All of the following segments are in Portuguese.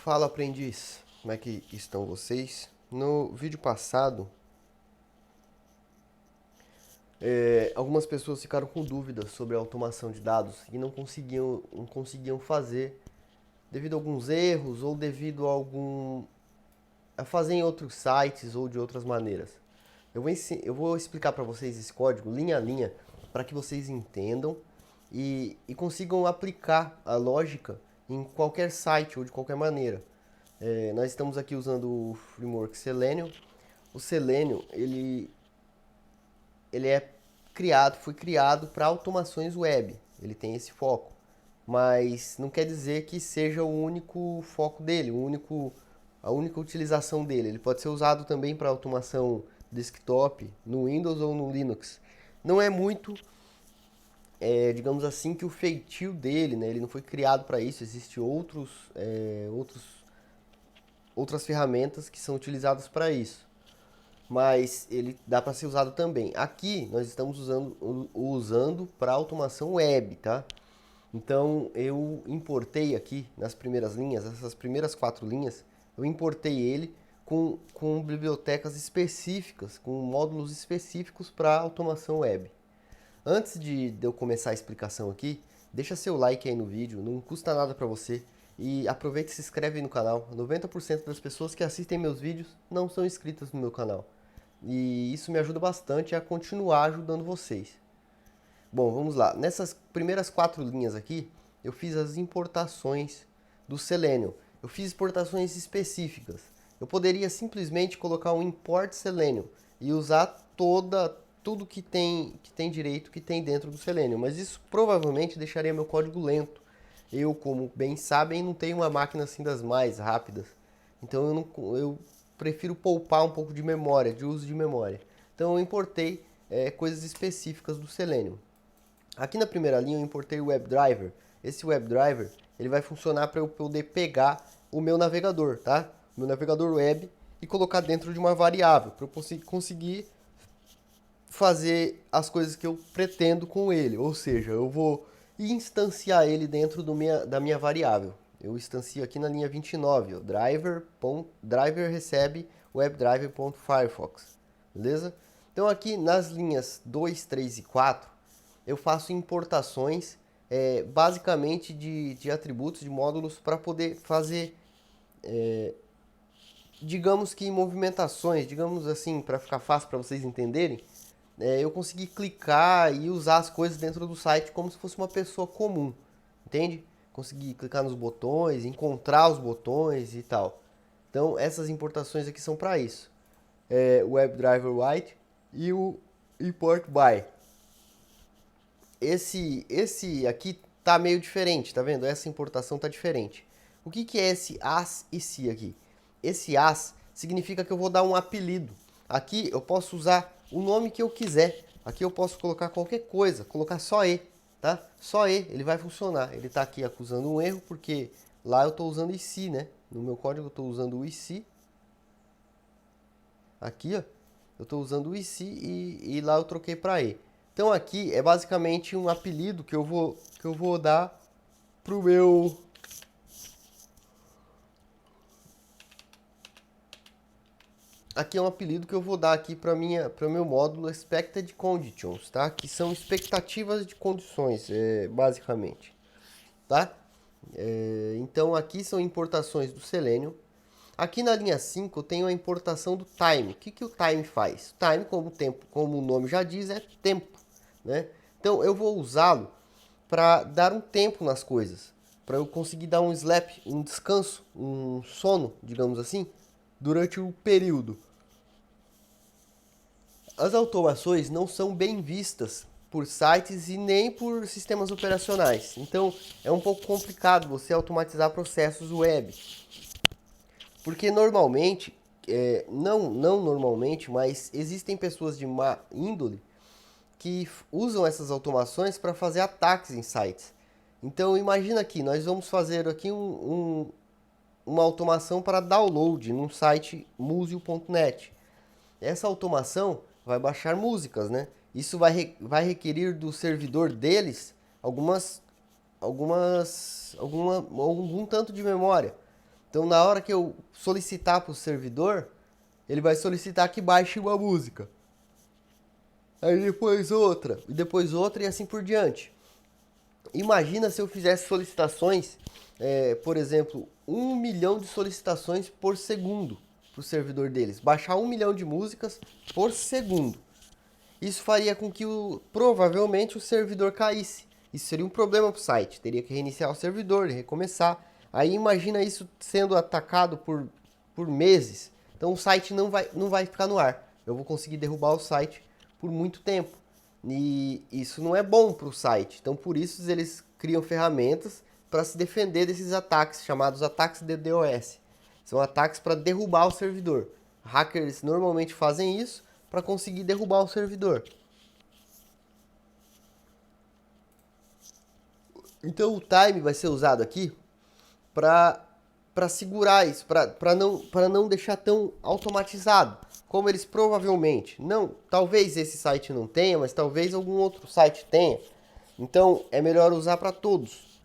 Fala, aprendiz! Como é que estão vocês? No vídeo passado, algumas pessoas ficaram com dúvidas sobre a automação de dados e não conseguiam fazer devido a alguns erros ou devido a fazer em outros sites ou de outras maneiras. Eu vou explicar para vocês esse código linha a linha para que vocês entendam e consigam aplicar a lógica em qualquer site ou de qualquer maneira. Nós estamos aqui usando o framework Selenium. O Selenium, ele foi criado para automações web. Ele tem esse foco. Mas não quer dizer que seja o único foco dele, a única utilização dele. Ele pode ser usado também para automação desktop, no Windows ou no Linux. Não é muito, digamos assim, que o feitio dele, né? Ele não foi criado para isso. Existem outras ferramentas que são utilizadas para isso, mas ele dá para ser usado também. Aqui nós estamos usando para automação web, tá? Então eu importei aqui nas primeiras linhas, essas primeiras 4 linhas, eu importei ele com bibliotecas específicas, com módulos específicos para automação web. Antes de eu começar a explicação aqui, deixa seu like aí no vídeo, não custa nada para você. E aproveita e se inscreve aí no canal. 90% das pessoas que assistem meus vídeos não são inscritas no meu canal. E isso me ajuda bastante a continuar ajudando vocês. Bom, vamos lá. Nessas primeiras 4 linhas aqui, eu fiz as importações do Selenium. Eu fiz exportações específicas. Eu poderia simplesmente colocar um import Selenium e usar tudo que tem direito, que tem dentro do Selenium. Mas isso provavelmente deixaria meu código lento. Eu, como bem sabem, não tenho uma máquina assim das mais rápidas. Então eu prefiro poupar um pouco de memória, de uso de memória. Então eu importei coisas específicas do Selenium. Aqui na primeira linha eu importei o WebDriver. Esse WebDriver ele vai funcionar para eu poder pegar o meu navegador, tá? Meu navegador web e colocar dentro de uma variável para eu conseguir fazer as coisas que eu pretendo com ele. Ou seja, eu vou instanciar ele dentro da minha variável. Eu instancio aqui na linha 29, ó, driver recebe webdriver.firefox, beleza? Então aqui nas linhas 2, 3 e 4, eu faço importações basicamente de atributos, de módulos para poder fazer, digamos que movimentações, digamos assim, para ficar fácil para vocês entenderem, eu consegui clicar e usar as coisas dentro do site como se fosse uma pessoa comum, entende? Consegui clicar nos botões, encontrar os botões e tal. Então essas importações aqui são para isso. O WebDriver White e o Import By. Esse aqui tá meio diferente, tá vendo? Essa importação tá diferente. O que é esse as e se aqui? Esse as significa que eu vou dar um apelido. Aqui eu posso usar o nome que eu quiser. Aqui eu posso colocar qualquer coisa, colocar só E, tá? Só E, ele vai funcionar. Ele está aqui acusando um erro porque lá eu estou usando IC, né? No meu código eu estou usando o IC. Aqui, ó, eu estou usando o IC e lá eu troquei para E. Então aqui é basicamente um apelido que eu vou dar pro meu... Aqui é um apelido que eu vou dar aqui para o meu módulo Expected Conditions, tá? Que são expectativas de condições, basicamente, tá? Então aqui são importações do Selenium. Aqui na linha 5 eu tenho a importação do time. O que o time faz? O time, como o nome já diz, é tempo, né? Então eu vou usá-lo para dar um tempo nas coisas, para eu conseguir dar um sleep, um descanso, um sono, digamos assim, durante o período. As automações não são bem vistas por sites e nem por sistemas operacionais. Então é um pouco complicado você automatizar processos web. Porque normalmente, não normalmente, mas existem pessoas de má índole que usam essas automações para fazer ataques em sites. Então imagina aqui, nós vamos fazer aqui uma automação para download num site museo.net. Essa automação vai baixar músicas, né? Isso vai requerir do servidor deles algum tanto de memória. Então, na hora que eu solicitar para o servidor, ele vai solicitar que baixe uma música. Aí depois outra e assim por diante. Imagina se eu fizesse solicitações, por exemplo, 1 milhão de solicitações por segundo para o servidor deles. Baixar 1 milhão de músicas por segundo. Isso faria com que provavelmente o servidor caísse. Isso seria um problema para o site. Teria que reiniciar o servidor, recomeçar. Aí imagina isso sendo atacado por meses. Então o site não vai ficar no ar. Eu vou conseguir derrubar o site por muito tempo. E isso não é bom para o site. Então por isso eles criam ferramentas para se defender desses ataques, chamados ataques de DDoS. São ataques para derrubar o servidor. Hackers normalmente fazem isso para conseguir derrubar o servidor. Então o time vai ser usado aqui para segurar isso, para não deixar tão automatizado, como eles provavelmente não, talvez esse site não tenha, mas talvez algum outro site tenha. Então é melhor usar para todos.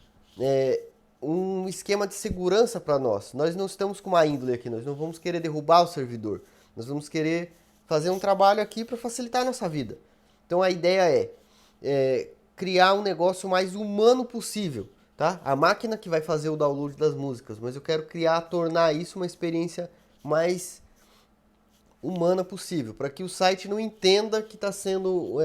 Um esquema de segurança para nós. Nós não estamos com uma índole aqui, nós não vamos querer derrubar o servidor. Nós vamos querer fazer um trabalho aqui para facilitar a nossa vida. Então a ideia é criar um negócio mais humano possível, tá? A máquina que vai fazer o download das músicas, mas eu quero tornar isso uma experiência mais humana possível, para que o site não entenda que está sendo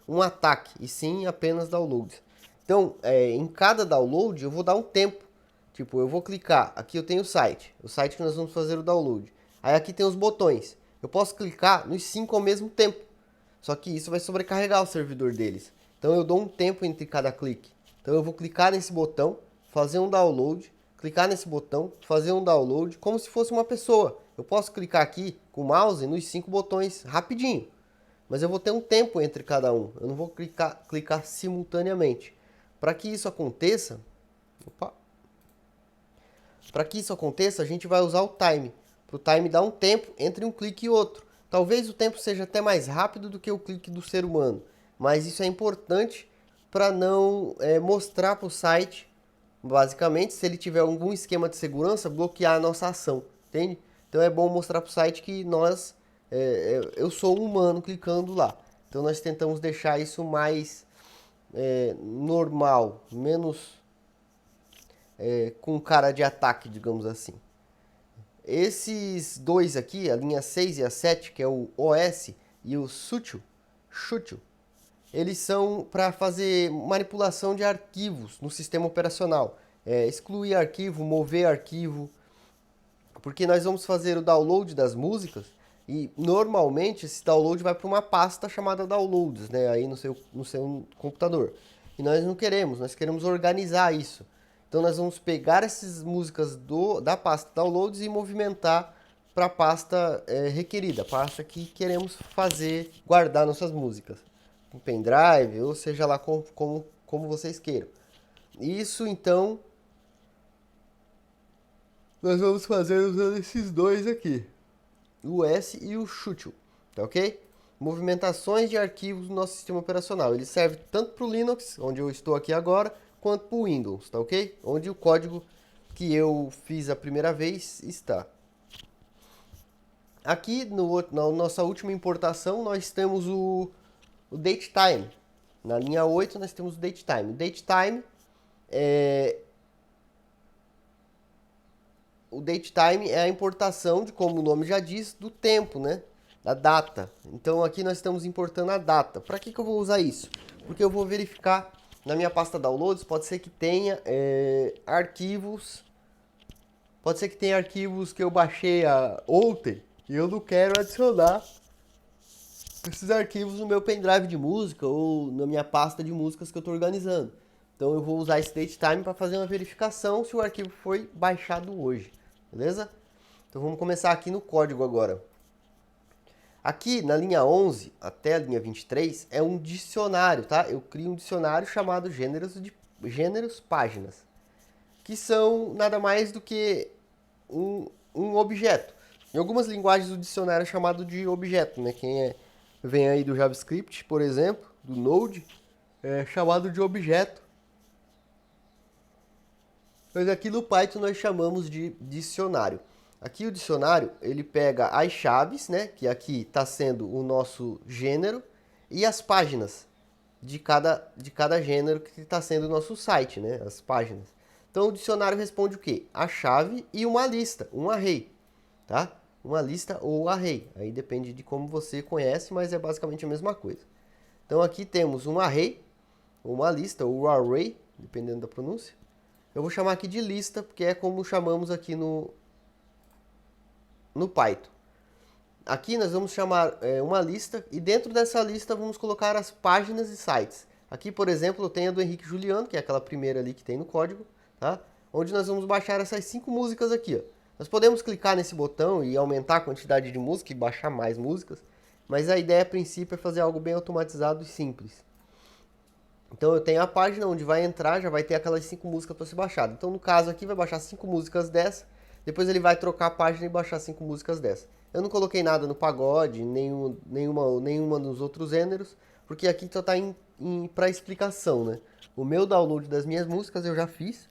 um ataque, e sim apenas downloads. Então, em cada download eu vou dar um tempo. Tipo, eu vou clicar, aqui eu tenho o site que nós vamos fazer o download. Aí aqui tem os botões. Eu posso clicar nos 5 ao mesmo tempo. Só que isso vai sobrecarregar o servidor deles. Então eu dou um tempo entre cada clique. Então eu vou clicar nesse botão, fazer um download, clicar nesse botão, fazer um download, como se fosse uma pessoa. Eu posso clicar aqui com o mouse nos 5 botões rapidinho. Mas eu vou ter um tempo entre cada um. Eu não vou clicar simultaneamente. Para que isso aconteça, a gente vai usar o time. Para o time dar um tempo entre um clique e outro. Talvez o tempo seja até mais rápido do que o clique do ser humano. Mas isso é importante para não mostrar para o site, basicamente, se ele tiver algum esquema de segurança, bloquear a nossa ação. Entende? Então é bom mostrar para o site que eu sou um humano clicando lá. Então nós tentamos deixar isso mais normal, menos com cara de ataque, digamos assim. Esses dois aqui, a linha 6 e a 7, que é o OS e o Sutil, eles são para fazer manipulação de arquivos no sistema operacional. Excluir arquivo, mover arquivo, porque nós vamos fazer o download das músicas e normalmente esse download vai para uma pasta chamada downloads, né, aí no seu computador. E nós queremos organizar isso. Então nós vamos pegar essas músicas da pasta downloads e movimentar para a pasta requerida, a pasta que queremos guardar nossas músicas. Um pendrive, ou seja lá como vocês queiram. Isso então nós vamos fazer usando esses dois aqui, o S e o Sutil, tá ok? Movimentações de arquivos no nosso sistema operacional. Ele serve tanto para o Linux, onde eu estou aqui agora, quanto para o Windows, tá ok? Onde o código que eu fiz a primeira vez está. Aqui na nossa última importação nós temos o datetime. Na linha 8 nós temos o datetime. O datetime é a importação de, como o nome já diz, do tempo, né? Da data. Então aqui nós estamos importando a data. Para que eu vou usar isso? Porque eu vou verificar na minha pasta downloads, pode ser que tenha arquivos. Pode ser que tenha arquivos que eu baixei ontem e eu não quero adicionar esses arquivos no meu pendrive de música ou na minha pasta de músicas que eu estou organizando. Então eu vou usar esse datetime para fazer uma verificação se o arquivo foi baixado hoje. Beleza? Então vamos começar aqui no código agora. Aqui na linha 11 até a linha 23 é um dicionário, tá? Eu crio um dicionário chamado gêneros páginas, que são nada mais do que um objeto. Em algumas linguagens o dicionário é chamado de objeto, né? Quem vem aí do JavaScript, por exemplo, do Node, é chamado de objeto. Mas aqui no Python nós chamamos de dicionário. Aqui o dicionário, ele pega as chaves, né, que aqui está sendo o nosso gênero, e as páginas de cada gênero que está sendo o nosso site, né, as páginas. Então o dicionário responde o quê? A chave e uma lista, um array, tá? Uma lista ou array, aí depende de como você conhece, mas é basicamente a mesma coisa. Então aqui temos um array, uma lista ou array, dependendo da pronúncia. Eu vou chamar aqui de lista, porque é como chamamos aqui no Python. Aqui nós vamos chamar uma lista e dentro dessa lista vamos colocar as páginas e sites. Aqui, por exemplo, eu tenho a do Henrique Juliano, que é aquela primeira ali que tem no código, tá? Onde nós vamos baixar essas 5 músicas aqui, ó. Nós podemos clicar nesse botão e aumentar a quantidade de música e baixar mais músicas, mas a ideia a princípio é fazer algo bem automatizado e simples. Então eu tenho a página onde vai entrar, já vai ter aquelas 5 músicas para ser baixado. Então no caso aqui vai baixar 5 músicas dessa, depois ele vai trocar a página e baixar 5 músicas dessa. Eu não coloquei nada no pagode, nenhuma nos outros gêneros, porque aqui só está para explicação, né? O meu download das minhas músicas eu já fiz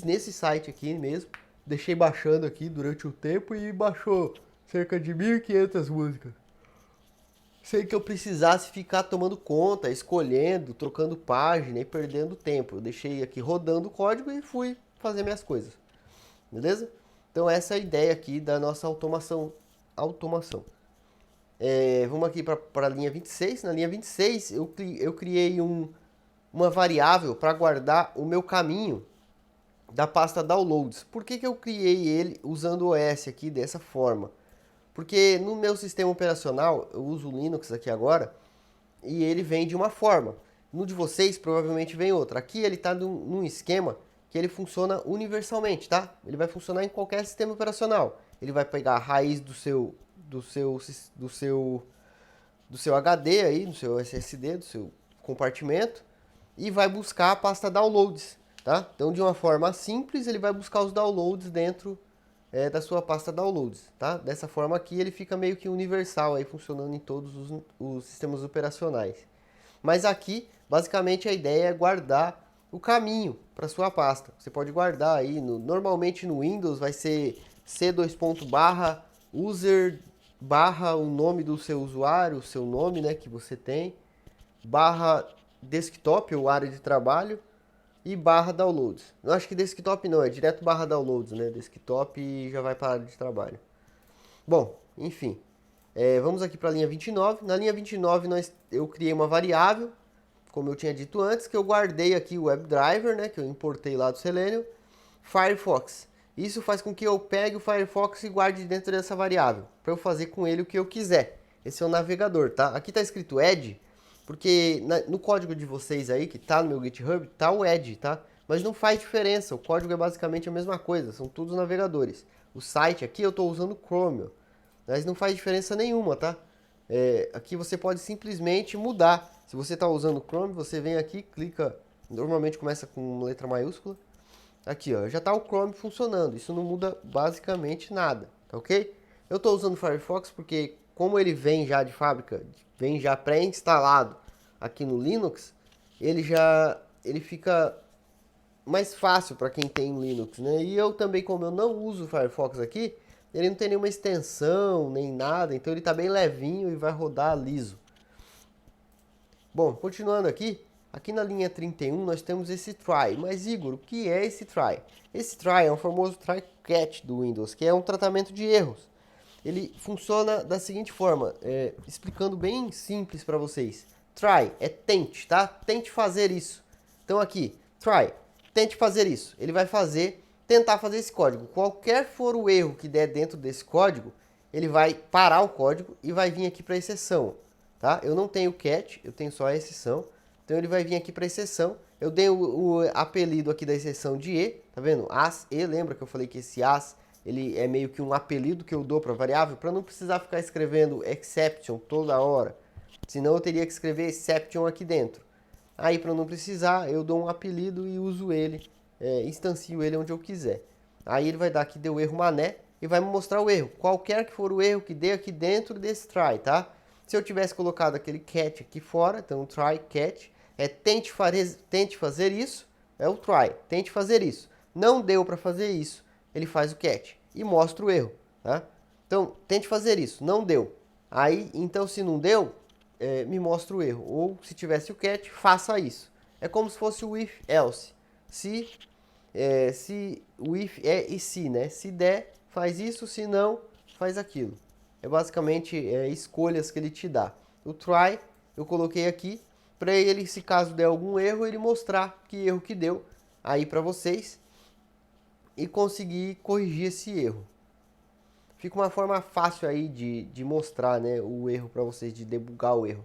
nesse site aqui mesmo, deixei baixando aqui durante o tempo e baixou cerca de 1.500 músicas. Sem que eu precisasse ficar tomando conta, escolhendo, trocando página e perdendo tempo. Eu deixei aqui rodando o código e fui fazer minhas coisas. Beleza? Então essa é a ideia aqui da nossa automação. Vamos aqui para a linha 26. Na linha 26 eu criei uma variável para guardar o meu caminho da pasta downloads. Por que eu criei ele usando o OS aqui dessa forma? Porque no meu sistema operacional, eu uso o Linux aqui agora, e ele vem de uma forma. No de vocês, provavelmente vem outra. Aqui ele está num esquema que ele funciona universalmente, tá? Ele vai funcionar em qualquer sistema operacional. Ele vai pegar a raiz do seu HD aí, do seu SSD, do seu compartimento, e vai buscar a pasta downloads, tá? Então, de uma forma simples, ele vai buscar os downloads dentro da sua pasta downloads, tá? Dessa forma aqui ele fica meio que universal aí, funcionando em todos os sistemas operacionais. Mas aqui, basicamente, a ideia é guardar o caminho para sua pasta. Você pode guardar aí, normalmente no Windows vai ser c:/user barra o nome do seu usuário, o seu nome, né, que você tem, barra desktop ou área de trabalho, e barra downloads. Eu acho que desktop não, é direto barra downloads, né? Desktop e já vai para a área de trabalho. Bom, enfim. Vamos aqui para a linha 29. Na linha 29 eu criei uma variável, como eu tinha dito antes, que eu guardei aqui o WebDriver, né? Que eu importei lá do Selenium, Firefox. Isso faz com que eu pegue o Firefox e guarde dentro dessa variável, para eu fazer com ele o que eu quiser. Esse é o navegador, tá? Aqui está escrito Edge, porque no código de vocês aí, que tá no meu GitHub, tá o Edge, tá? Mas não faz diferença, o código é basicamente a mesma coisa, são todos navegadores. O site aqui eu estou usando Chrome, mas não faz diferença nenhuma, tá? Aqui você pode simplesmente mudar. Se você está usando Chrome, você vem aqui, clica, normalmente começa com letra maiúscula. Aqui, ó, já está o Chrome funcionando, isso não muda basicamente nada, tá ok? Eu estou usando o Firefox porque, como ele vem já de fábrica, vem já pré-instalado aqui no Linux, ele fica mais fácil para quem tem Linux, né? E eu também, como eu não uso o Firefox aqui, ele não tem nenhuma extensão, nem nada, então ele está bem levinho e vai rodar liso. Bom, continuando aqui na linha 31 nós temos esse try. Mas Igor, o que é esse try? Esse try é um famoso try catch do Windows, que é um tratamento de erros. Ele funciona da seguinte forma, explicando bem simples para vocês. Try é tente, tá? Tente fazer isso. Então aqui, try, tente fazer isso. Ele vai tentar fazer esse código. Qualquer for o erro que der dentro desse código, ele vai parar o código e vai vir aqui para a exceção, tá? Eu não tenho catch, eu tenho só a exceção. Então ele vai vir aqui para a exceção. Eu dei o apelido aqui da exceção de E, tá vendo? As, E, lembra que eu falei que esse as ele é meio que um apelido que eu dou para a variável, para não precisar ficar escrevendo exception toda hora. Senão eu teria que escrever exception aqui dentro. Aí, para não precisar, eu dou um apelido e uso ele, instancio ele onde eu quiser. Aí ele vai dar aqui, deu erro mané, e vai me mostrar o erro. Qualquer que for o erro que dê aqui dentro desse try, tá? Se eu tivesse colocado aquele catch aqui fora, então try catch, tente fazer isso, é o try, tente fazer isso. Não deu para fazer isso, ele faz o catch e mostra o erro, tá? Então, tente fazer isso. Não deu. Aí, então, se não deu, me mostra o erro. Ou, se tivesse o catch, faça isso. É como se fosse o if else. Se o if é e se, né? Se der, faz isso. Se não, faz aquilo. É basicamente escolhas que ele te dá. O try, eu coloquei aqui para ele, se caso der algum erro, ele mostrar que erro que deu aí para vocês e conseguir corrigir esse erro. Fica uma forma fácil aí de mostrar, né, o erro para vocês, de debugar o erro.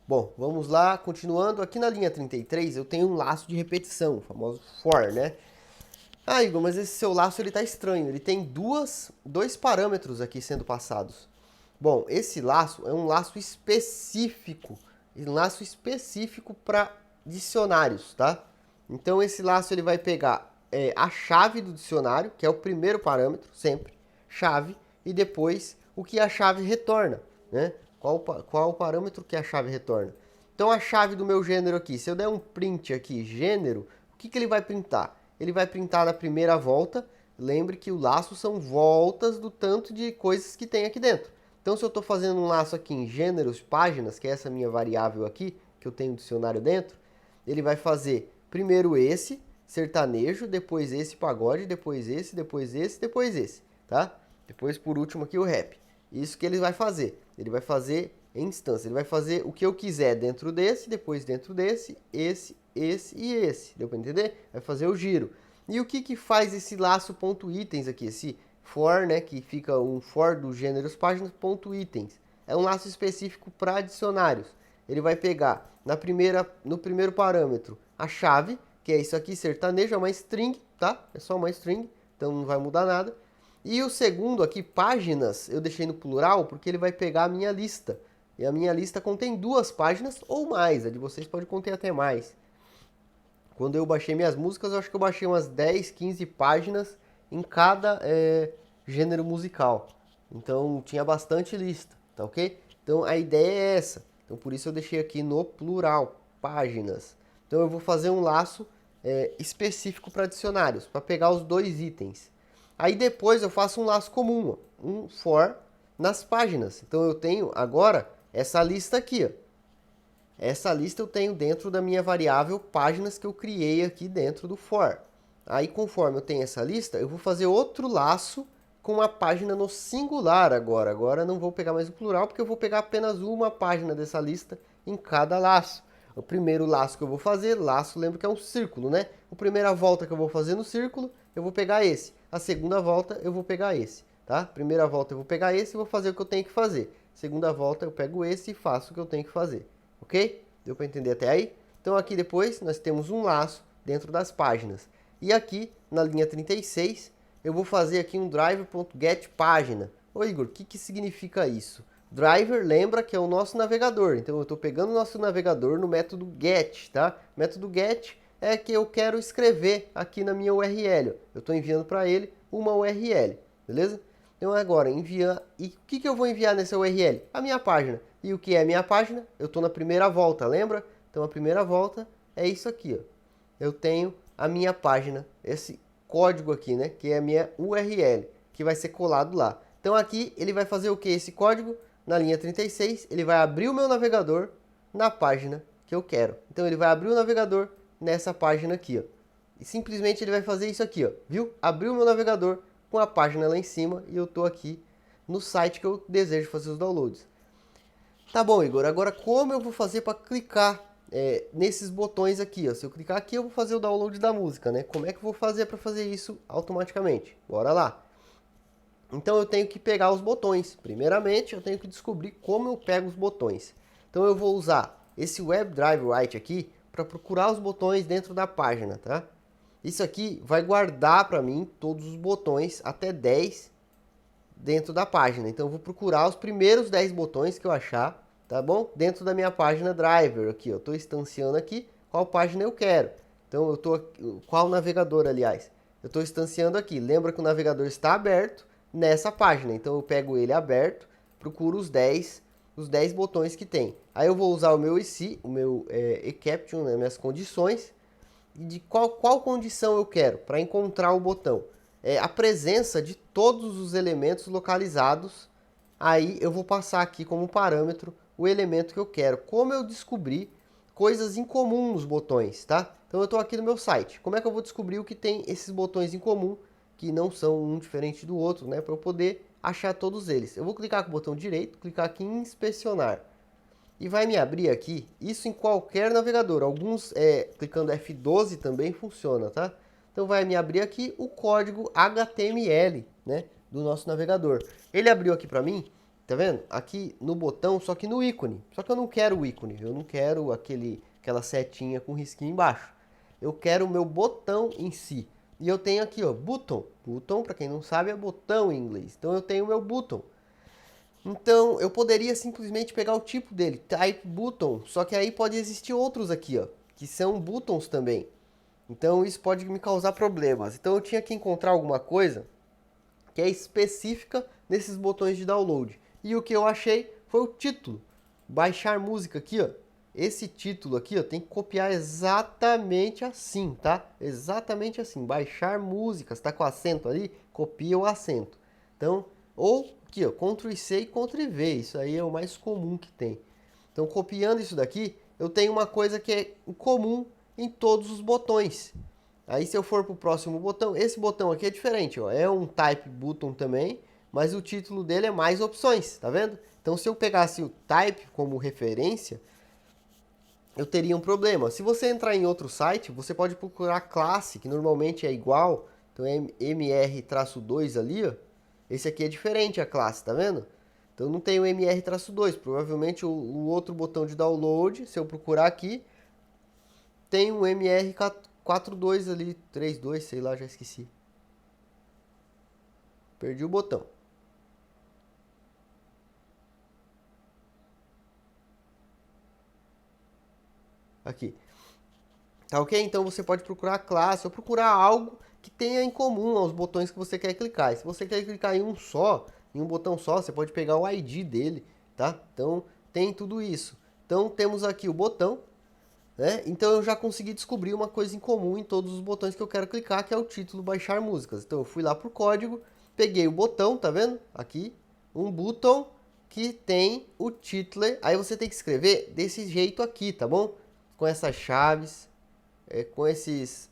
Bom, vamos lá, continuando. Aqui na linha 33 eu tenho um laço de repetição, o famoso for, né? Ah, Igor, mas esse seu laço ele tá estranho. Ele tem dois parâmetros aqui sendo passados. Bom, esse laço é um laço específico. Um laço específico para dicionários, tá? Então esse laço ele vai pegar a chave do dicionário, que é o primeiro parâmetro, sempre. Chave, e depois o que a chave retorna, né? Qual o parâmetro que a chave retorna. Então a chave do meu gênero aqui, se eu der um print aqui, gênero, o que ele vai printar? Ele vai printar na primeira volta. Lembre que o laço são voltas do tanto de coisas que tem aqui dentro. Então se eu estou fazendo um laço aqui em gêneros, páginas, que é essa minha variável aqui, que eu tenho um dicionário dentro, ele vai fazer primeiro esse, sertanejo, depois esse pagode, depois esse, depois esse, depois esse, tá? Depois por último aqui o rap. Isso que ele vai fazer. Ele vai fazer em instância. Ele vai fazer o que eu quiser dentro desse, depois dentro desse, esse e esse. Deu para entender? Vai fazer o giro. E o que faz esse laço ponto itens aqui? Esse for, né, que fica um for do gêneros páginas ponto itens. É um laço específico para dicionários. Ele vai pegar no primeiro parâmetro a chave, que é isso aqui, sertanejo, é uma string, tá? É só uma string, então não vai mudar nada. E o segundo aqui, páginas, eu deixei no plural porque ele vai pegar a minha lista. E a minha lista contém 2 páginas ou mais, a de vocês pode conter até mais. Quando eu baixei minhas músicas, eu acho que eu baixei umas 10, 15 páginas em cada gênero musical. Então tinha bastante lista, tá ok? Então a ideia é essa. Então por isso eu deixei aqui no plural, páginas. Então eu vou fazer um laço específico para dicionários, para pegar os 2 itens. Aí depois eu faço um laço comum, um for nas páginas. Então eu tenho agora essa lista aqui, ó. Essa lista eu tenho dentro da minha variável páginas que eu criei aqui dentro do for. Aí conforme eu tenho essa lista, eu vou fazer outro laço com a página no singular agora. Agora não vou pegar mais o plural, porque eu vou pegar apenas uma página dessa lista em cada laço. O primeiro laço que eu vou fazer, laço, lembra que é um círculo, né? A primeira volta que eu vou fazer no círculo, eu vou pegar esse. A segunda volta eu vou pegar esse, tá? Primeira volta eu vou pegar esse e vou fazer o que eu tenho que fazer. Segunda volta eu pego esse e faço o que eu tenho que fazer. Ok? Deu para entender até aí? Então aqui depois nós temos um laço dentro das páginas. E aqui na linha 36 eu vou fazer aqui um driver.getPágina. Ô Igor, o que significa isso? Driver lembra que é o nosso navegador. Então eu estou pegando o nosso navegador no método get, tá? O método get é que eu quero escrever aqui na minha URL. Eu estou enviando para ele uma URL, beleza? Então agora enviar. E o que eu vou enviar nessa URL? A minha página. E o que é a minha página? Eu estou na primeira volta, lembra? Então a primeira volta é isso aqui, ó. Eu tenho a minha página, esse código aqui, né? Que é a minha URL, que vai ser colado lá. Então aqui ele vai fazer o que? Esse código, na linha 36, ele vai abrir o meu navegador na página que eu quero. Então ele vai abrir o navegador nessa página aqui, ó. E simplesmente ele vai fazer isso aqui, ó. Viu? Abriu o meu navegador com a página lá em cima e eu estou aqui no site que eu desejo fazer os downloads. Tá bom, Igor, agora como eu vou fazer para clicar nesses botões aqui, ó? Se eu clicar aqui eu vou fazer o download da música, né? Como é que eu vou fazer para fazer isso automaticamente? Bora lá! Então eu tenho que pegar os botões. Primeiramente eu tenho que descobrir como eu pego os botões. Então eu vou usar esse WebDrive Write aqui para procurar os botões dentro da página, tá? Isso aqui vai guardar para mim todos os botões até 10 dentro da página. Então eu vou procurar os primeiros 10 botões que eu achar, tá bom? Dentro da minha página driver aqui, eu estou instanciando aqui qual página eu quero. Então eu estou qual navegador, aliás? Eu estou instanciando aqui. Lembra que o navegador está aberto nessa página. Então eu pego ele aberto, procuro os 10 botões que tem. Aí eu vou usar o meu IC, o meu eCaption, né, minhas condições, de qual condição eu quero para encontrar o botão. É a presença de todos os elementos localizados. Aí eu vou passar aqui como parâmetro o elemento que eu quero. Como eu descobri coisas em comum nos botões, tá? Então eu estou aqui no meu site. Como é que eu vou descobrir o que tem esses botões em comum, que não são um diferente do outro, né? Para eu poder achar todos eles. Eu vou clicar com o botão direito, clicar aqui em inspecionar. E vai me abrir aqui, isso em qualquer navegador. Alguns, clicando F12 também funciona, tá? Então vai me abrir aqui o código HTML, né, do nosso navegador. Ele abriu aqui para mim, tá vendo? Aqui no botão, só que no ícone. Só que eu não quero o ícone, eu não quero aquela setinha com risquinho embaixo. Eu quero o meu botão em si. E eu tenho aqui, ó, button. Button, para quem não sabe, é botão em inglês. Então eu tenho o meu button. Então, eu poderia simplesmente pegar o tipo dele, type button, só que aí pode existir outros aqui, ó, que são buttons também. Então, isso pode me causar problemas. Então, eu tinha que encontrar alguma coisa que é específica nesses botões de download. E o que eu achei foi o título. Baixar música aqui, ó. Esse título aqui, ó, tem que copiar exatamente assim, tá? Exatamente assim. Baixar músicas, tá com acento ali? Copia o acento. Então, ou aqui, ó, Ctrl+C e Ctrl+V. Isso aí é o mais comum que tem. Então, copiando isso daqui, eu tenho uma coisa que é comum em todos os botões. Aí, se eu for para o próximo botão, esse botão aqui é diferente, ó. É um type button também, mas o título dele é mais opções, tá vendo? Então, se eu pegasse o type como referência, eu teria um problema. Se você entrar em outro site, você pode procurar classe, que normalmente é igual. Então, é MR-2 ali, ó. Esse aqui é diferente a classe, tá vendo? Então, não tem o MR-2. Provavelmente o outro botão de download, se eu procurar aqui, tem um MR-42 ali, 32, sei lá, já esqueci. Perdi o botão. Aqui. Tá ok? Então você pode procurar a classe ou procurar algo que tenha em comum aos botões que você quer clicar. E se você quer clicar em um só, em um botão só, você pode pegar o ID dele, tá? Então tem tudo isso. Então temos aqui o botão, né? Então eu já consegui descobrir uma coisa em comum em todos os botões que eu quero clicar, que é o título baixar músicas. Então eu fui lá pro código, peguei o botão, tá vendo? Aqui, um botão que tem o título. Aí você tem que escrever desse jeito aqui, tá bom? Com essas chaves, com esses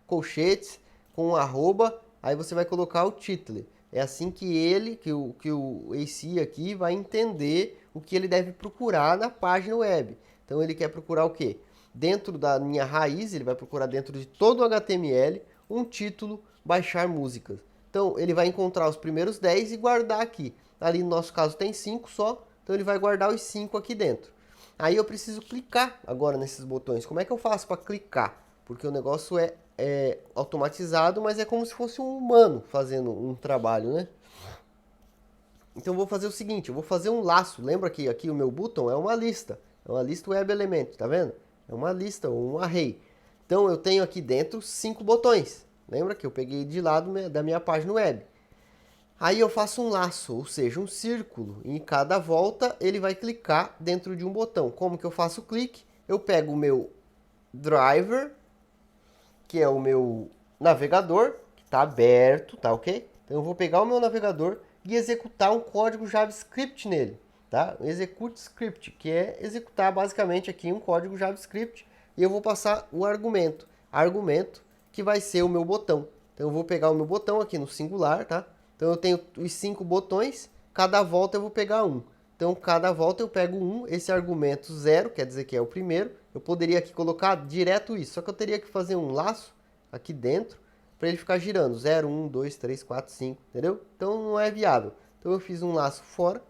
colchetes, com um arroba, aí você vai colocar o título. É assim que o AC aqui vai entender o que ele deve procurar na página web. Então ele quer procurar o quê? Dentro da minha raiz, ele vai procurar dentro de todo o HTML um título, baixar músicas. Então ele vai encontrar os primeiros 10 e guardar aqui. Ali no nosso caso tem 5 só, então ele vai guardar os 5 aqui dentro. Aí eu preciso clicar agora nesses botões. Como é que eu faço para clicar? Porque o negócio é automatizado, mas é como se fosse um humano fazendo um trabalho, né? Então eu vou fazer o seguinte, eu vou fazer um laço. Lembra que aqui o meu button é uma lista. É uma lista web element, tá vendo? É uma lista, um array. Então eu tenho aqui dentro 5 botões. Lembra que eu peguei de lado da minha página web. Aí eu faço um laço, ou seja, um círculo. E em cada volta ele vai clicar dentro de um botão. Como que eu faço o clique? Eu pego o meu driver, que é o meu navegador, que está aberto, tá ok? Então eu vou pegar o meu navegador e executar um código JavaScript nele, tá? Execute script, que é executar basicamente aqui um código JavaScript, e eu vou passar o argumento que vai ser o meu botão. Então eu vou pegar o meu botão aqui no singular, tá? Então eu tenho os 5 botões, cada volta eu vou pegar um. Então cada volta eu pego um, esse argumento 0, quer dizer que é o primeiro. Eu poderia aqui colocar direto isso, só que eu teria que fazer um laço aqui dentro para ele ficar girando 0, 1, 2, 3, 4, 5, entendeu? Então não é viável. Então eu fiz um laço fora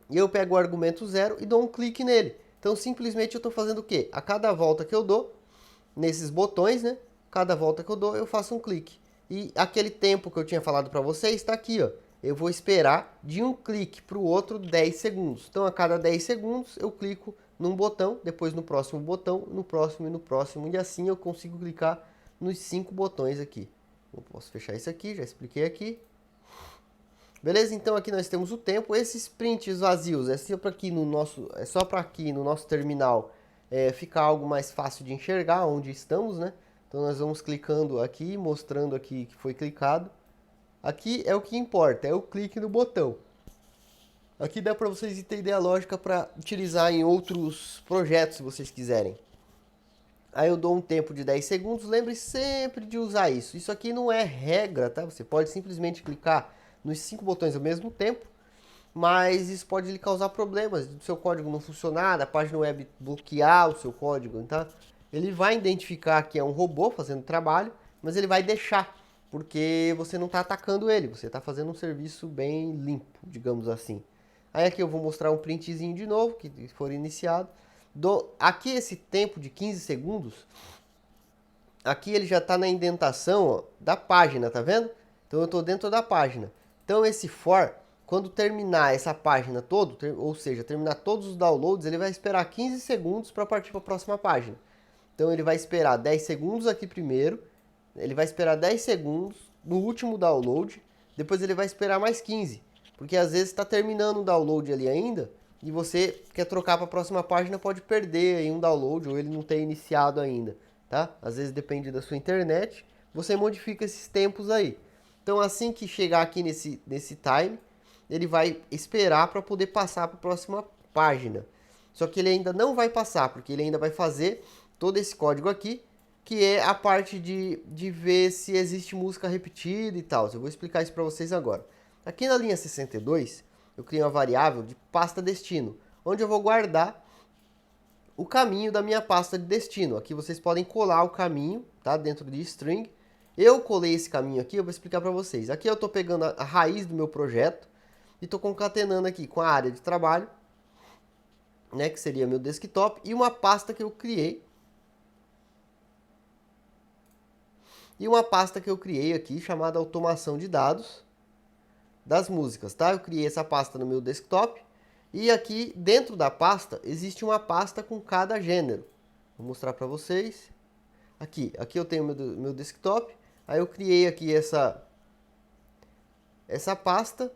e eu pego o argumento 0 e dou um clique nele. Então simplesmente eu estou fazendo o quê? A cada volta que eu dou, nesses botões, né? Cada volta que eu dou, eu faço um clique. E aquele tempo que eu tinha falado para vocês está aqui, ó. Eu vou esperar de um clique para o outro 10 segundos. Então, a cada 10 segundos, eu clico num botão, depois no próximo botão, no próximo e no próximo. E assim eu consigo clicar nos 5 botões aqui. Eu posso fechar isso aqui, já expliquei aqui. Beleza? Então, aqui nós temos o tempo. Esses prints vazios, é só para aqui no nosso terminal ficar algo mais fácil de enxergar onde estamos, né? Então nós vamos clicando aqui, mostrando aqui que foi clicado. Aqui é o que importa, é o clique no botão. Aqui dá para vocês entenderem a lógica para utilizar em outros projetos, se vocês quiserem. Aí eu dou um tempo de 10 segundos, lembre sempre de usar isso. Isso aqui não é regra, tá? Você pode simplesmente clicar nos 5 botões ao mesmo tempo, mas isso pode lhe causar problemas, do seu código não funcionar, da página web bloquear o seu código, tá? Ele vai identificar que é um robô fazendo trabalho, mas ele vai deixar, porque você não está atacando ele, você está fazendo um serviço bem limpo, digamos assim. Aí aqui eu vou mostrar um printzinho de novo, que for iniciado. Aqui esse tempo de 15 segundos, aqui ele já está na indentação, ó, da página, tá vendo? Então eu estou dentro da página. Então esse for, quando terminar essa página toda, ou seja, terminar todos os downloads, ele vai esperar 15 segundos para partir para a próxima página. Então ele vai esperar 10 segundos aqui primeiro, ele vai esperar 10 segundos no último download, depois ele vai esperar mais 15, porque às vezes está terminando o download ali ainda, e você quer trocar para a próxima página, pode perder aí um download ou ele não ter iniciado ainda, tá? Às vezes depende da sua internet, você modifica esses tempos aí. Então assim que chegar aqui nesse time, ele vai esperar para poder passar para a próxima página. Só que ele ainda não vai passar, porque ele ainda vai fazer todo esse código aqui, que é a parte de ver se existe música repetida e tal. Eu vou explicar isso para vocês agora. Aqui na linha 62, eu criei uma variável de pasta destino, onde eu vou guardar o caminho da minha pasta de destino. Aqui vocês podem colar o caminho, tá? Dentro de string. Eu colei esse caminho aqui, eu vou explicar para vocês. Aqui eu estou pegando a raiz do meu projeto e estou concatenando aqui com a área de trabalho, né, que seria meu desktop, e uma pasta que eu criei. E uma pasta que eu criei aqui, chamada automação de dados das músicas, tá? Eu criei essa pasta no meu desktop, e aqui dentro da pasta existe uma pasta com cada gênero. Vou mostrar para vocês. Aqui eu tenho meu desktop, aí eu criei aqui essa pasta.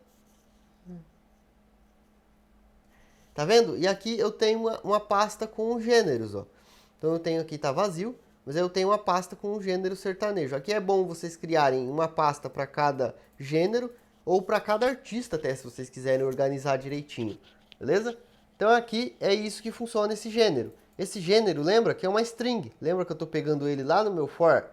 Tá vendo? E aqui eu tenho uma pasta com gêneros, ó. Então eu tenho aqui, tá vazio, mas eu tenho uma pasta com o gênero sertanejo. Aqui é bom vocês criarem uma pasta para cada gênero ou para cada artista até, se vocês quiserem organizar direitinho, beleza? Então aqui é isso que funciona esse gênero. Esse gênero, lembra que é uma string. Lembra que eu estou pegando ele lá no meu for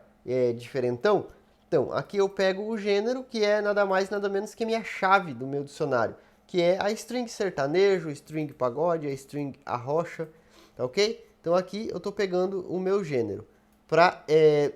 diferentão? Então, aqui eu pego o gênero, que é nada mais nada menos que a minha chave do meu dicionário, que é a string sertanejo, a string pagode, a string arrocha, tá ok? Então aqui eu estou pegando o meu gênero para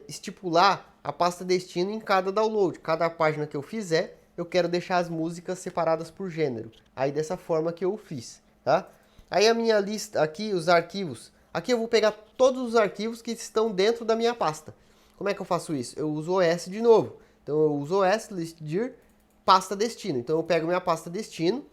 estipular a pasta destino em cada download. Cada página que eu fizer, eu quero deixar as músicas separadas por gênero. Aí dessa forma que eu fiz, tá? Aí a minha lista aqui, os arquivos. Aqui eu vou pegar todos os arquivos que estão dentro da minha pasta. Como é que eu faço isso? Eu uso OS de novo. Então eu uso OS, listdir, pasta destino. Então eu pego minha pasta destino,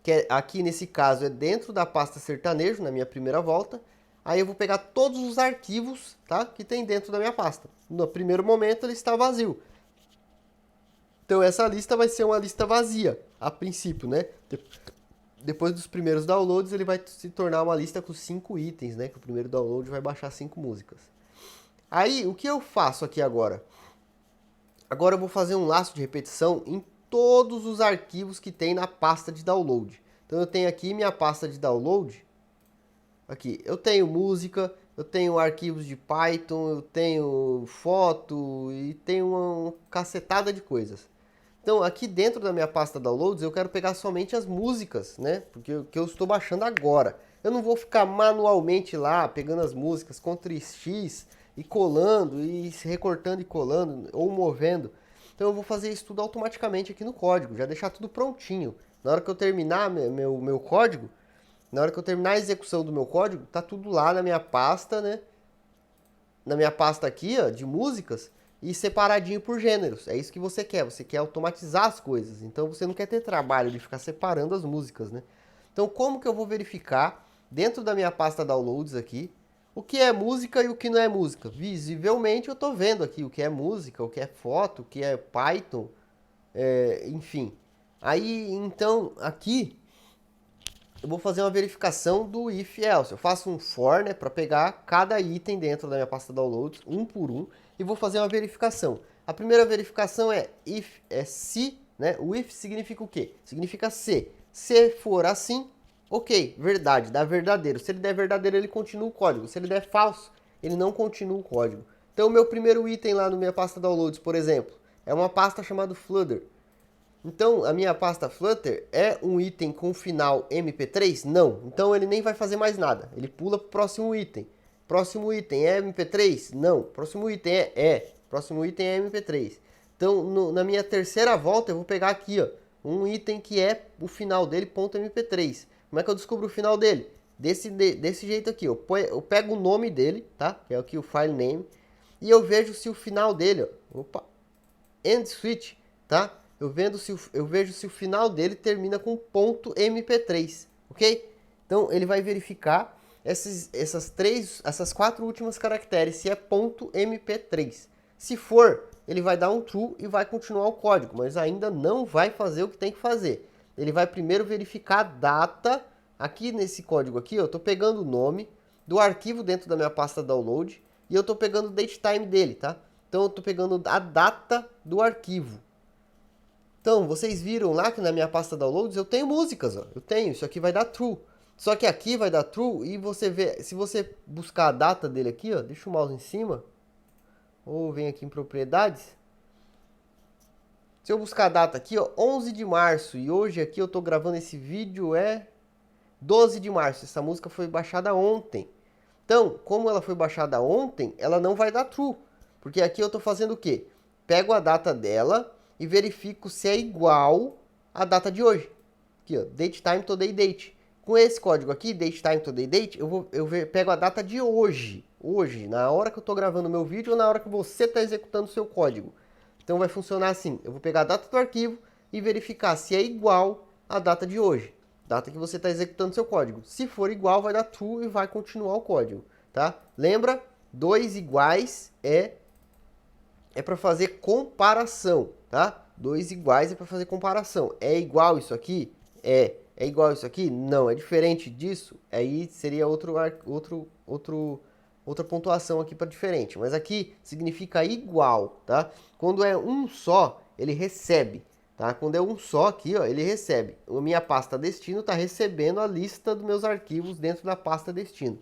que aqui nesse caso é dentro da pasta sertanejo, na minha primeira volta. Aí eu vou pegar todos os arquivos, tá, que tem dentro da minha pasta. No primeiro momento ele está vazio. Então essa lista vai ser uma lista vazia, a princípio, né? Depois dos primeiros downloads ele vai se tornar uma lista com 5 itens, né? Que o primeiro download vai baixar 5 músicas. Aí o que eu faço aqui agora? Agora eu vou fazer um laço de repetição em todos os arquivos que tem na pasta de download. Então eu tenho aqui minha pasta de download. Aqui eu tenho música, eu tenho arquivos de Python, eu tenho foto e tenho uma cacetada de coisas. Então aqui dentro da minha pasta downloads eu quero pegar somente as músicas, né? Porque que eu estou baixando agora. Eu não vou ficar manualmente lá pegando as músicas, Ctrl+X e colando e recortando e colando ou movendo. Então eu vou fazer isso tudo automaticamente aqui no código, já deixar tudo prontinho. Na hora que eu terminar meu código, na hora que eu terminar a execução do meu código, tá tudo lá na minha pasta, né? Na minha pasta aqui, ó, de músicas e separadinho por gêneros. É isso que você quer automatizar as coisas. Então você não quer ter trabalho de ficar separando as músicas, né? Então como que eu vou verificar dentro da minha pasta downloads aqui o que é música e o que não é música? Visivelmente eu estou vendo aqui o que é música, o que é foto, o que é Python, enfim. Aí então aqui eu vou fazer uma verificação do if else. Eu faço um for, né, para pegar cada item dentro da minha pasta downloads, um por um, e vou fazer uma verificação. A primeira verificação é if, é se, né? O if significa o quê? Significa se. Se for assim, ok, verdade, dá verdadeiro. Se ele der verdadeiro, ele continua o código. Se ele der falso, ele não continua o código. Então, o meu primeiro item lá na minha pasta downloads, por exemplo, é uma pasta chamada Flutter. Então, a minha pasta Flutter é um item com final MP3? Não. Então, ele nem vai fazer mais nada. Ele pula para o próximo item. Próximo item é MP3? Não. Próximo item é. Próximo item é MP3. Então, na minha terceira volta, eu vou pegar aqui, ó, um item que é o final dele, .mp3. Como é que eu descubro o final dele? Desse jeito aqui, ó. Eu pego o nome dele, tá? Que é aqui o file name. E eu vejo se o final dele, ó, opa, end switch, tá? Eu vejo se o final dele termina com .mp3, ok? Então ele vai verificar essas quatro últimas caracteres, se é .mp3. Se for, ele vai dar um true e vai continuar o código, mas ainda não vai fazer o que tem que fazer. Ele vai primeiro verificar a data. Aqui nesse código aqui, eu estou pegando o nome do arquivo dentro da minha pasta download e eu estou pegando o datetime dele, tá? Então eu estou pegando a data do arquivo. Então, vocês viram lá que na minha pasta downloads eu tenho músicas, ó. Eu tenho, isso aqui vai dar true. Só que aqui vai dar true e você vê, se você buscar a data dele aqui, ó, deixa o mouse em cima, ou vem aqui em propriedades. Se eu buscar a data aqui, ó, 11 de março, e hoje aqui eu tô gravando esse vídeo é 12 de março. Essa música foi baixada ontem. Então, como ela foi baixada ontem, ela não vai dar true, porque aqui eu tô fazendo o quê? Pego a data dela e verifico se é igual à data de hoje. Aqui, ó, datetime today date. Com esse código aqui, datetime today date, eu pego a data de hoje. Hoje, na hora que eu estou gravando o meu vídeo ou na hora que você está executando o seu código. Então vai funcionar assim. Eu vou pegar a data do arquivo e verificar se é igual à data de hoje. Data que você está executando o seu código. Se for igual, vai dar true e vai continuar o código. Tá? Lembra? Dois iguais é para fazer comparação, tá? Dois iguais é para fazer comparação. É igual isso aqui? É. É igual isso aqui? Não. É diferente disso? Aí seria outra pontuação aqui para diferente. Mas aqui significa igual, tá? Quando é um só, ele recebe, tá? Quando é um só aqui, ó, ele recebe. A minha pasta destino está recebendo a lista dos meus arquivos dentro da pasta destino.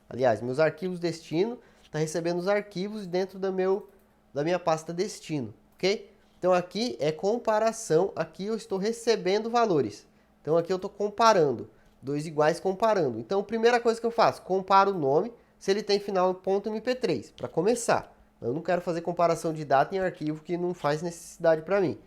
Aliás, meus arquivos destino está recebendo os arquivos dentro da minha pasta destino, ok? Então aqui é comparação, aqui eu estou recebendo valores. Então aqui eu estou comparando, dois iguais comparando. Então a primeira coisa que eu faço, comparo o nome, se ele tem final em .mp3, para começar. Eu não quero fazer comparação de data em arquivo que não faz necessidade para mim.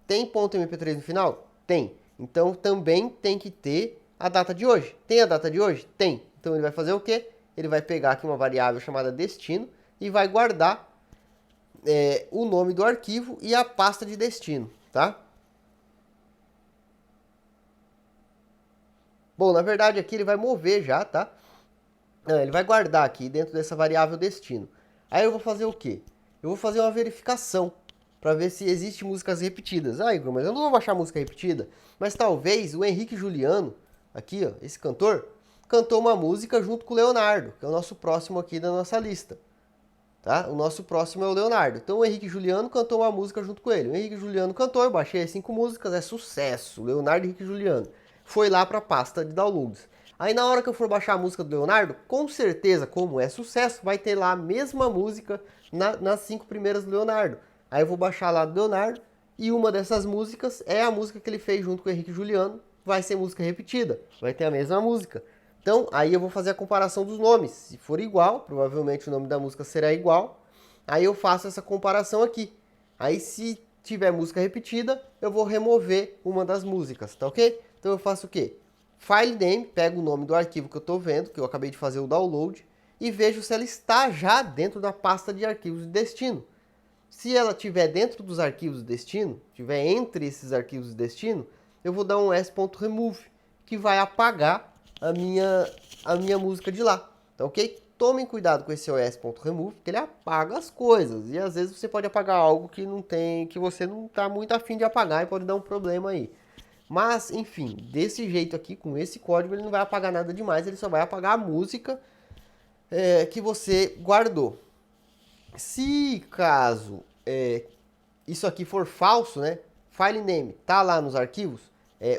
Tem .mp3 no final? Tem. Então também tem que ter a data de hoje. Tem a data de hoje? Tem. Então ele vai fazer o quê? Ele vai pegar aqui uma variável chamada destino e vai guardar o nome do arquivo e a pasta de destino, tá? Bom, na verdade aqui ele vai mover já, tá? Não, ele vai guardar aqui dentro dessa variável destino. Aí eu vou fazer o quê? Eu vou fazer uma verificação para ver se existe músicas repetidas. Ah, Igor, mas eu não vou baixar música repetida. Mas talvez o Henrique Juliano, aqui, ó, esse cantor, cantou uma música junto com o Leonardo, que é o nosso próximo aqui da nossa lista. Tá? O nosso próximo é o Leonardo. Então o Henrique Juliano cantou uma música junto com ele. O Henrique Juliano cantou, eu baixei as 5 músicas, é sucesso. Leonardo e Henrique Juliano. Foi lá para a pasta de downloads. Aí na hora que eu for baixar a música do Leonardo, com certeza, como é sucesso, vai ter lá a mesma música nas 5 primeiras do Leonardo. Aí eu vou baixar lá do Leonardo e uma dessas músicas é a música que ele fez junto com o Henrique Juliano. Vai ser música repetida, vai ter a mesma música. Então, aí eu vou fazer a comparação dos nomes. Se for igual, provavelmente o nome da música será igual. Aí eu faço essa comparação aqui. Aí se tiver música repetida, eu vou remover uma das músicas, tá ok? Então eu faço o quê? File name, pego o nome do arquivo que eu estou vendo, que eu acabei de fazer o download, e vejo se ela está já dentro da pasta de arquivos de destino. Se ela estiver dentro dos arquivos de destino, estiver entre esses arquivos de destino, eu vou dar um s.remove, que vai apagar a minha música de lá, tá ok? Tomem cuidado com esse os.remove, porque ele apaga as coisas, e às vezes você pode apagar algo que não tem, que você não está muito afim de apagar e pode dar um problema aí. Mas, enfim, desse jeito aqui, com esse código, ele não vai apagar nada demais, ele só vai apagar a música que você guardou. Se caso isso aqui for falso, né? File name tá lá nos arquivos,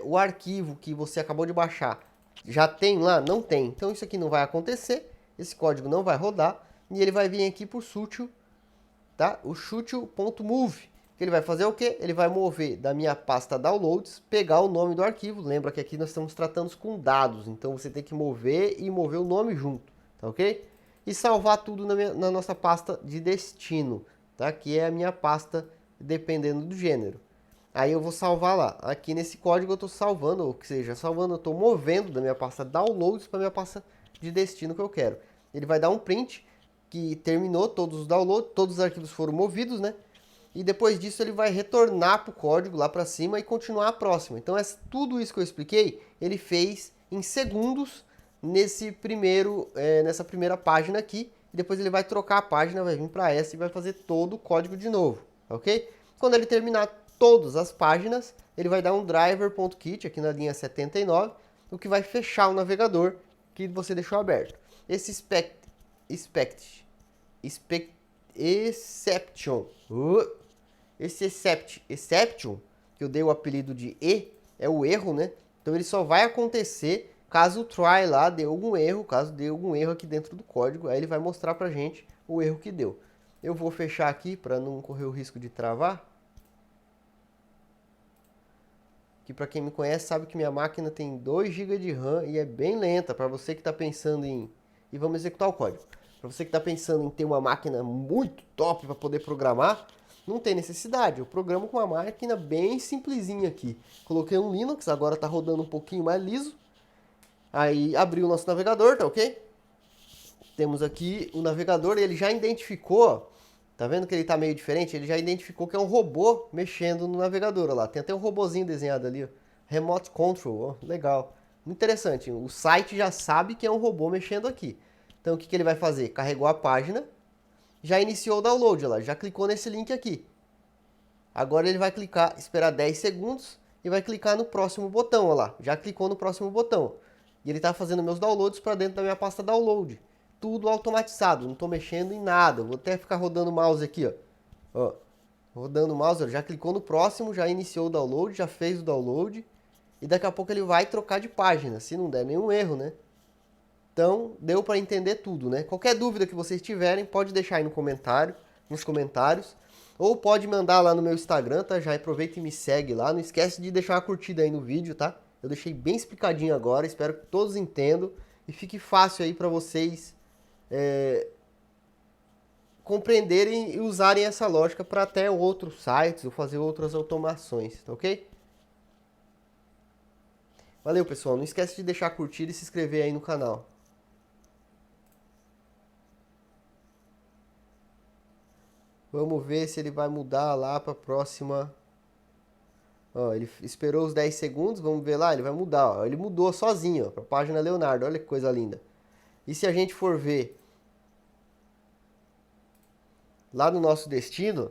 o arquivo que você acabou de baixar já tem lá? Não tem. Então isso aqui não vai acontecer, esse código não vai rodar e ele vai vir aqui por sutil, tá? O sutil.move. Ele vai fazer o quê? Ele vai mover da minha pasta downloads, pegar o nome do arquivo. Lembra que aqui nós estamos tratando com dados, então você tem que mover e mover o nome junto, tá ok? E salvar tudo na nossa pasta de destino, tá? Que é a minha pasta dependendo do gênero. Aí eu vou salvar lá. Aqui nesse código eu estou salvando, ou seja, salvando, eu estou movendo da minha pasta downloads para minha pasta de destino que eu quero. Ele vai dar um print que terminou todos os downloads, todos os arquivos foram movidos, né? E depois disso ele vai retornar para o código lá para cima e continuar a próxima. Então tudo isso que eu expliquei, ele fez em segundos nessa primeira página aqui. E depois ele vai trocar a página, vai vir para essa e vai fazer todo o código de novo, ok? Quando ele terminar todas as páginas, ele vai dar um driver.kit aqui na linha 79, o que vai fechar o navegador que você deixou aberto. Esse exception, que eu dei o apelido de E, é o erro, né? Então ele só vai acontecer caso o try lá dê algum erro, caso dê algum erro aqui dentro do código, aí ele vai mostrar pra gente o erro que deu. Eu vou fechar aqui para não correr o risco de travar. Que para quem me conhece sabe que minha máquina tem 2 GB de RAM e é bem lenta. Para você que está pensando em... E vamos executar o código. Para você que está pensando em ter uma máquina muito top para poder programar, não tem necessidade. Eu programo com uma máquina bem simplesinha aqui. Coloquei um Linux, agora está rodando um pouquinho mais liso. Aí abri o nosso navegador, tá ok? Temos aqui o navegador, ele já identificou... Tá vendo que ele tá meio diferente? Ele já identificou que é um robô mexendo no navegador, olha lá. Tem até um robozinho desenhado ali, ó. Remote Control, ó, legal. Muito interessante, o site já sabe que é um robô mexendo aqui. Então o que ele vai fazer? Carregou a página, já iniciou o download, olha lá, já clicou nesse link aqui. Agora ele vai clicar, esperar 10 segundos e vai clicar no próximo botão, olha lá. Já clicou no próximo botão. E ele tá fazendo meus downloads para dentro da minha pasta download. Tudo automatizado, não estou mexendo em nada. Vou até ficar rodando o mouse aqui, ó. Rodando o mouse, já clicou no próximo, já iniciou o download, já fez o download. E daqui a pouco ele vai trocar de página, se não der nenhum erro, né? Então, deu para entender tudo, né? Qualquer dúvida que vocês tiverem, pode deixar aí nos comentários. Ou pode mandar lá no meu Instagram, tá? Já aproveita e me segue lá. Não esquece de deixar uma curtida aí no vídeo, tá? Eu deixei bem explicadinho agora, espero que todos entendam. E fique fácil aí para vocês... compreenderem e usarem essa lógica para até outros sites ou fazer outras automações, tá ok? Valeu, pessoal. Não esquece de deixar curtida e se inscrever aí no canal. Vamos ver se ele vai mudar lá para a próxima. Ó, ele esperou os 10 segundos, vamos ver lá, ele vai mudar. Ó. Ele mudou sozinho para a página Leonardo, olha que coisa linda. E se a gente for ver lá no nosso destino,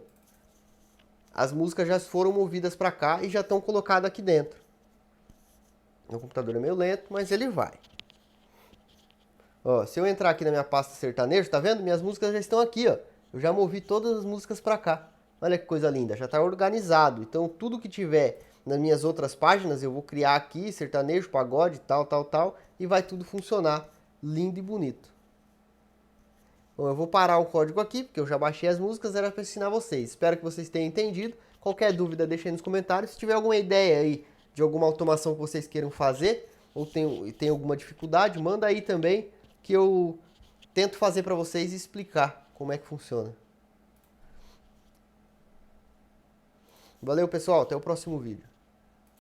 as músicas já foram movidas para cá e já estão colocadas aqui dentro. O computador é meio lento, mas ele vai. Ó, se eu entrar aqui na minha pasta sertanejo, tá vendo? Minhas músicas já estão aqui, ó. Eu já movi todas as músicas para cá. Olha que coisa linda, já está organizado. Então tudo que tiver nas minhas outras páginas eu vou criar aqui, sertanejo, pagode, tal, e vai tudo funcionar lindo e bonito. Bom, eu vou parar o código aqui, porque eu já baixei as músicas, era para ensinar vocês. Espero que vocês tenham entendido. Qualquer dúvida, deixa aí nos comentários. Se tiver alguma ideia aí de alguma automação que vocês queiram fazer, ou tem alguma dificuldade, manda aí também, que eu tento fazer para vocês e explicar como é que funciona. Valeu, pessoal. Até o próximo vídeo.